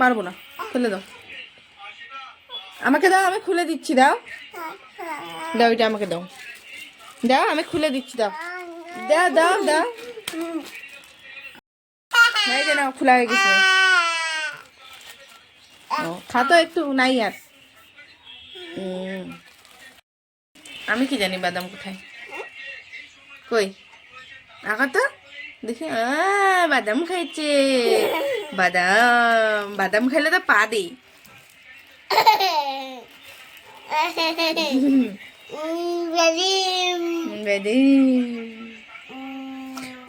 পারবো না, খুলে দাও, আমাকে দাও, আমি খুলে দিচ্ছি, দাও দাও, এটা আমাকে দাও, দাও আমি খুলে দিচ্ছি, দাও দাও দাও দাও, এই যে নাও, খোলা হয়ে গেছে। ও খা তো একটু, নাই আর। আমি কি জানি বাদাম কোথায়, কই আগা তো দেখি, বাদাম খাইছে, বাদাম বাদাম খাইলে তো পা দেই।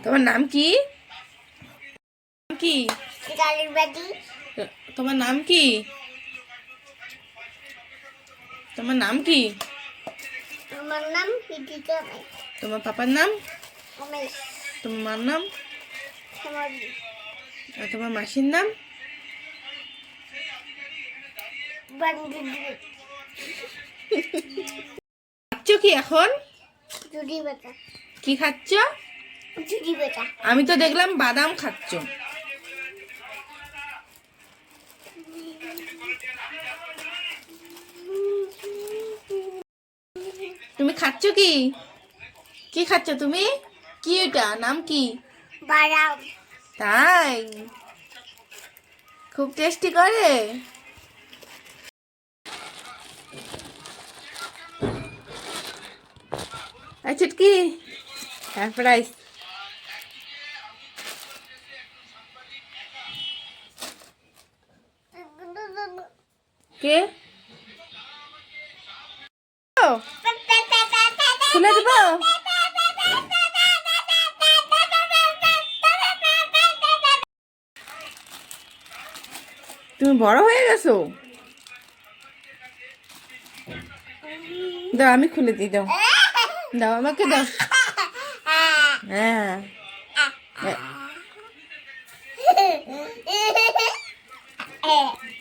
তোমার নাম কি, কি তোমার নাম কি, তোমার নাম কি, আমার নাম তোমার পাপার নাম, তোমার মার নাম, আর তোমার মাসির নাম। খাচ্ছ কি এখন, কি খাচ্ছ? আমি তো দেখলাম বাদাম খাচ্ছ। তুমি খাচ্ছ কি, কি খাচ্ছ তুমি, কি ওটা নাম কি? বাদাম। তাই খুব টেস্টি করে। চুটকি প্রাইস কে খুলে দিব, তুমি বড় হয়ে গেছো, দাও আমি খুলে দিই, দাও দাও আমাকে দাও, হ্যাঁ